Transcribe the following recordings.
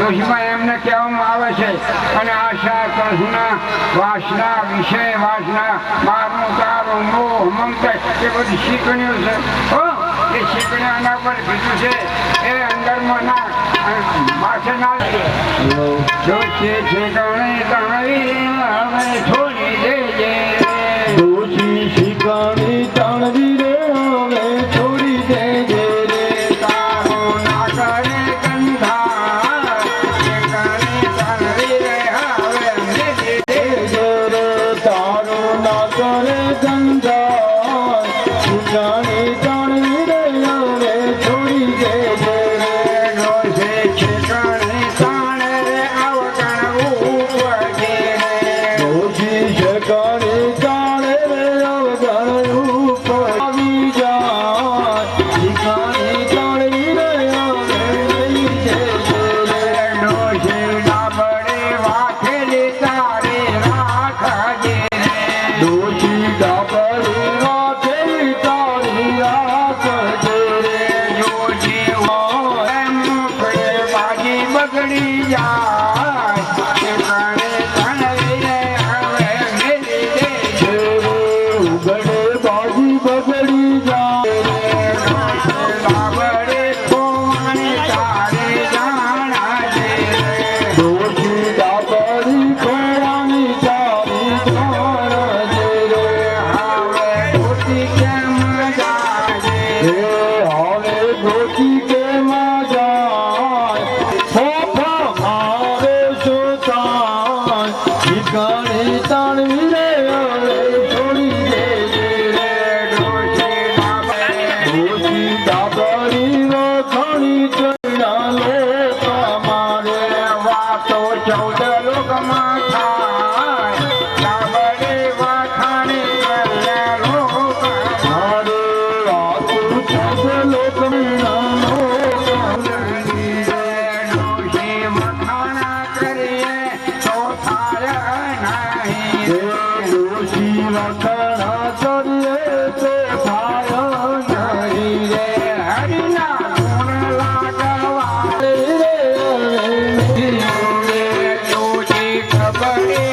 ડોશીમાં એમને કહેવામાં આવે છે અને આશા કૃષ્ણ વાસના વિષય વાસના મારનું તારું મોહ મમતા એ બધી શીખણીઓ છે એ શીખણીઓ આના પર કીધું છે એ અંદરમાં ના માથે ના દોષી શીખણી તણવી છોડી દેજે દોષી શીખણી તણવી રે હવે છોડી દેજે ખબર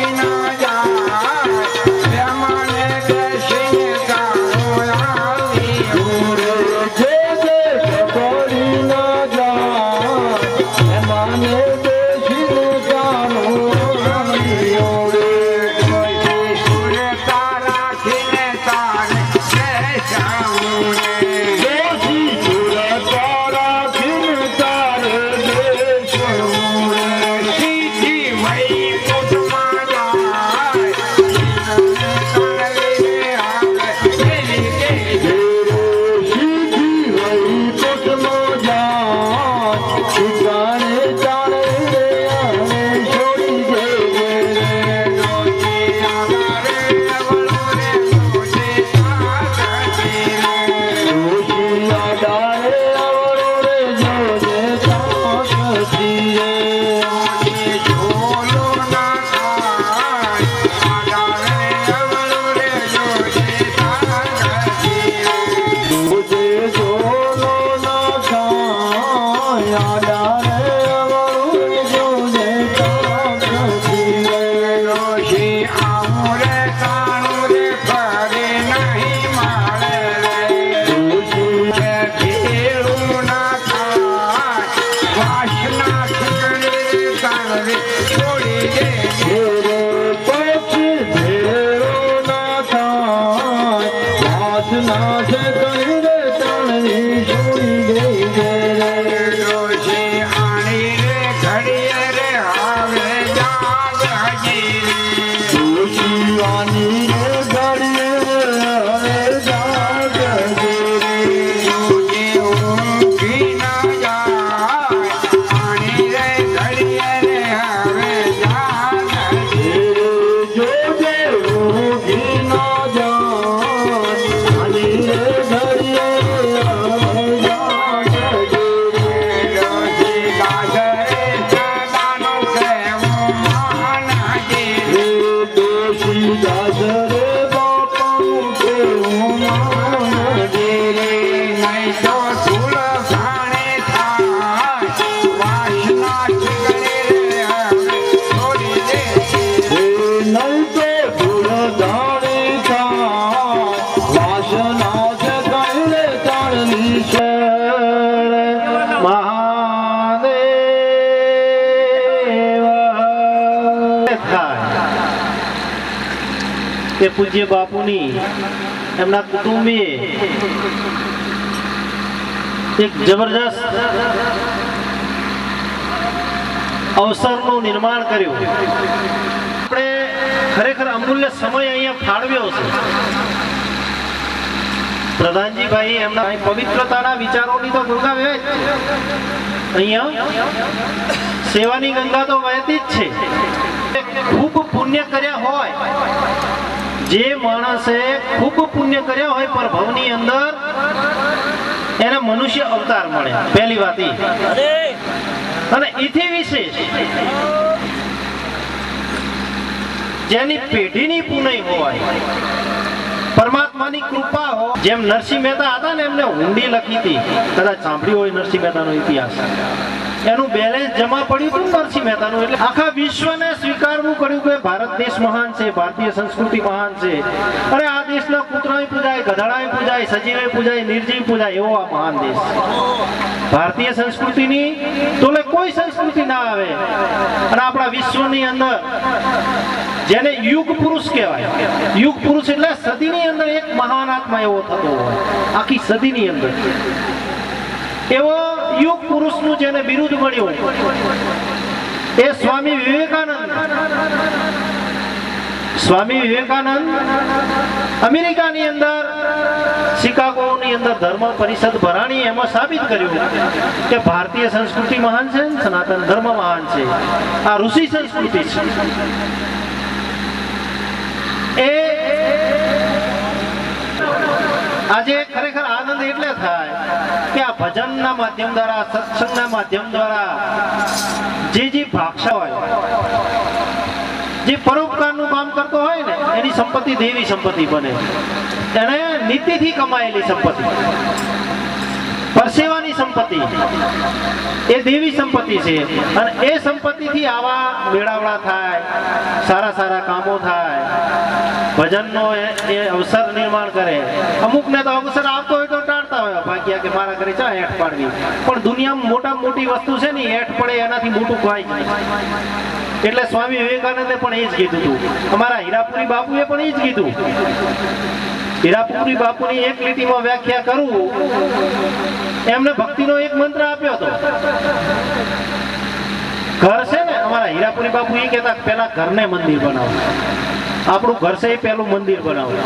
છોડી દે પછી ભેરો ના થાય વાસના છે કઈ રે તણની છોડી ગઈ છે ડોશી આણી રે ઘડીએ રે આવે જાગ હજી દોષીવાની ઘડીએ હવે જાગ રે ડોશી ઊંઘી ના જાય આણી રે ઘડીએ રે આવે જાગ હજી જોજે ઊંઘી ના જાય આની રે ઘડીએ હવે જાગ રે ડોશી ગાજરે સદાનું કહેવું માન હજી દોષી દાદરે બાપા કેવું માન રે નહીં તો ધૂળ ઘાણે થાય વાસના ચીકણી રે હવે છોડી દે નહીં તો ભૂલ જાણી થા વાસના છે કઈ રે તારની તે પૂજ્ય બાપુની એમના કુટુંબીએ એક જબરજસ્ત અવસરનું નિર્માણ કર્યું. આપણે ખરેખર અમૂલ્ય સમય અહીંયા ફાળવ્યો છે. પ્રધાનજીભાઈ એમના પવિત્રતાના વિચારોની તો ગંગા વહે જ છે. અહીંયા સેવાની ગંગા તો વહેતી જ છે. ખૂબ પુણ્ય કર્યા હોય, જે માણસે ખૂબ પુણ્ય કર્યા હોય પર ભવની અંદર એને મનુષ્ય અવતાર મળે. પહેલી વાત ઈ. અને એથી વિશેષ જેની પેઢીની પુનઈ હોય, પરમાત્માની કૃપા હોય. જેમ નરસિંહ મહેતા હતા ને, એમને હુંડી લખી હતી, કદાચ સાંભળ્યું હોય નરસિંહ મહેતાનો ઇતિહાસ. એનું બેલેન્સ જમા પડ્યું હતું નરસિંહ મહેતાનું. એટલે આખા વિશ્વને સ્વીકારવું કર્યું કે ભારત દેશ મહાન છે, ભારતીય સંસ્કૃતિ મહાન છે. અને આ દેશના કૂતરાય પૂજાય, ગધાડાય પૂજાય, સજીવાય પૂજાય, નિર્જીવ પૂજાય, એવો આ મહાન દેશ. ભારતીય સંસ્કૃતિની તોલે કોઈ સંસ્કૃતિ ના આવે. અને આપણા વિશ્વની અંદર જેને યુગ પુરુષ કહેવાય, યુગ પુરુષ એટલે સદીની અંદર એક મહાન આત્મા એવો થતો હોય, આખી સદીની અંદર એવો યુગ પુરુષનું જેને બિરુદ મળ્યું એ સ્વામી વિવેકાનંદ. સ્વામી વિવેકાનંદ અમેરિકાની અંદર શિકાગોની અંદર ધર્મ પરિષદ ભરાણી, એમાં સાબિત કર્યું કે ભારતીય સંસ્કૃતિ મહાન છે, સનાતન ધર્મ મહાન છે, આ ઋષિ સંસ્કૃતિ છે. એ આજે ખરેખર આનંદ એટલે થાય કે આ ભજનના માધ્યમ દ્વારા, સત્સંગના માધ્યમ દ્વારા જે ભાક્ષા હોય, જે પરોપકારનું કામ કરતો હોય ને, એની સંપત્તિ દેવી સંપત્તિ બને. એને નીતિથી કમાયેલી સંપત્તિ, પરસેવાની સંપત્તિ એ દેવી સંપત્તિ છે. અને એ સંપત્તિથી આવા મેળાવડા થાય, સારા સારા કામો થાય, ભજનનો એ અવસર નિર્માણ કરે. અમુકને તો અવસર આવતો હોય તો ટાળતા હોય, ભાગ્યા કે મારા ઘરે ચા હેઠ પાડવી. પણ દુનિયામાં મોટામાં મોટી વસ્તુ છે ને, હેઠ પડે એનાથી મોટું કોઈ નહીં. એટલે સ્વામી વિવેકાનંદે પણ એ જ કીધું હતું. અમારા હીરાપુરી બાપુએ પણ એ જ કીધું. હીરાપુરી બાપુની એક લીટીમાં વ્યાખ્યા કરું, એમને ભક્તિનો એક મંત્ર આપ્યો હતો. ઘર છે ને, અમારા હીરાપુરી બાપુ એ કહેતા પેલા ઘરને મંદિર બનાવો. આપણું ઘર છે એ પેલું મંદિર બનાવો.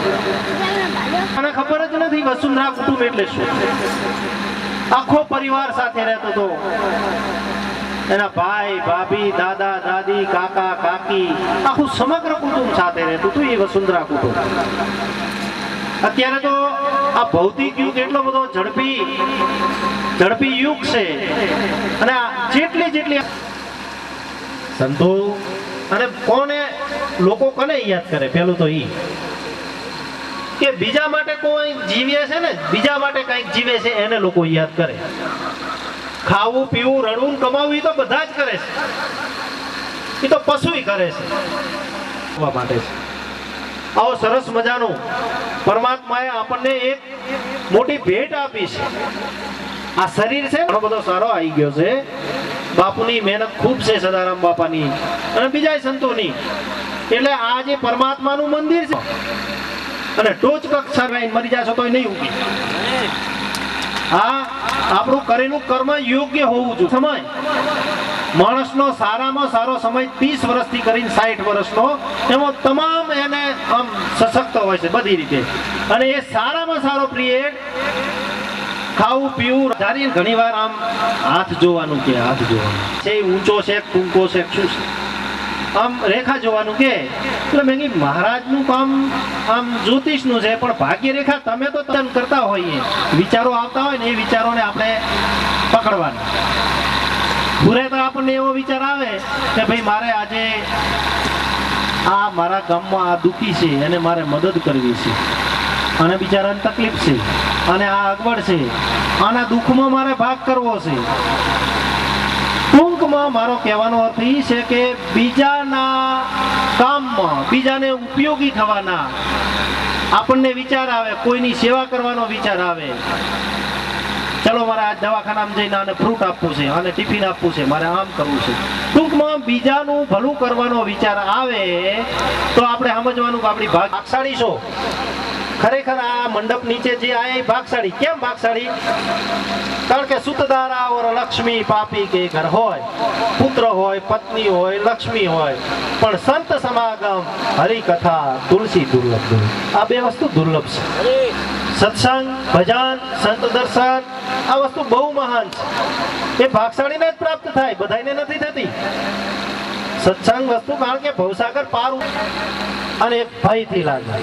મને ખબર જ નથી વસુંધરા કુટુંબ એટલે શું. આખો પરિવાર સાથે રહેતો હતો. એના ભાઈ, ભાભી, દાદા, દાદી, કાકા, કાકી, આખું સમગ્ર કુટુંબ સાથે રહેતું હતું. એ વસુંધરા કુટુંબ. અત્યારે તો આ ભૌતિક યુગ એટલો બધો ઝડપી યુગ છે. અને જેટલી સંતો અને કોને લોકો કોને યાદ કરે, પેલું તો ઈ કે બીજા માટે કોઈ જીવે છે ને, બીજા માટે કંઈક જીવે છે એને લોકો યાદ કરે. ખાવું, પીવું, રડવું, કમાવું એ તો બધા જ કરે છે. એ તો પશુય કરે છે માટે છે. આવો સરસ મજાનું પરમાત્માએ આપણને એક મોટી ભેટ આપી છે. આ શરીર છે ઘણો બધો સારો આવી ગયો છે. બાપુની મહેનત ખૂબ છે, સદારામ બાપાની અને બીજા સંતોની. એટલે આ જે પરમાત્માનું મંદિર છે અને ટોચ કક્ષાએ મરી જશો તો નહીં ઉભી. આ આપણું કરેલું કર્મ યોગ્ય હોવું જોઈએ. સમય માણસનો સારામાં સારો સમય 30 વર્ષથી કરીને 60 વર્ષનો, એમાં તમામ એને આમ સશક્ત હોય છે બધી રીતે. અને એ સારામાં સારો પિરિયડ ખાવું પીવું જારી ઘણી વાર આમ હાથ જોવાનું કે હાથ જોવાનું છે, ઊંચો છે ટૂંકો છે શું છે, આમ રેખા જોવાનું કે. એટલે મેં કીધું મહારાજનું કામ આમ જ્યોતિષનું છે, પણ ભાગ્ય રેખા તમે તો તન કરતા હોઈએ, વિચારો આવતા હોય ને એ વિચારોને આપણે પકડવાના. પૂરે તો આપણને એવો વિચાર આવે કે ભાઈ મારે આજે આ મારા ગામમાં આ દુઃખી છે અને મારે મદદ કરવી છે, અને બિચારાને તકલીફ છે, અને આ અગવડ છે, આના દુઃખમાં મારે ભાગ કરવો છે. ટૂંકમાં મારો કહેવાનો અર્થ એ છે કે બીજાના કામમાં, બીજાને ઉપયોગી થવાના આપણને વિચાર આવે, કોઈની સેવા કરવાનો વિચાર આવે. ચલો મારે આ દવાખાનામાં જઈને આને ફ્રૂટ આપવું છે, આને ટિફિન આપવું છે, મારે આમ કરવું છે. ટૂંકમાં બીજાનું ભલું કરવાનો વિચાર આવે તો આપણે સમજવાનું કે આપણી ભાગશાળી છો. ખરેખર આ મંડપ નીચે જે આયા એ ભાગશાળી. કેમ ભાગશાળી? કારણ કે સુતદારા ઓર લક્ષ્મી પાપી કે ઘર હોય, પુત્ર હોય, પત્ની હોય, લક્ષ્મી હોય, પણ સંત સમાગમ, હરિકથા, તુલસી દુર્લભ. આ બે વસ્તુ દુર્લભ છે. સત્સંગ, ભજન, સંત દર્શન આ વસ્તુ બહુ મહાન છે. એ ભાગશાળીને જ પ્રાપ્ત થાય, બધાને નથી થતી. સત્સંગ વસ્તુ કારણ કે ભવસાગર પાર અને એક ભયથી લાગે.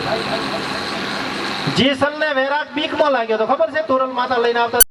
જેસલને વૈરાગ બીકમાં લાગ્યો તો ખબર છે, તોરલ માતા લઈને આવતા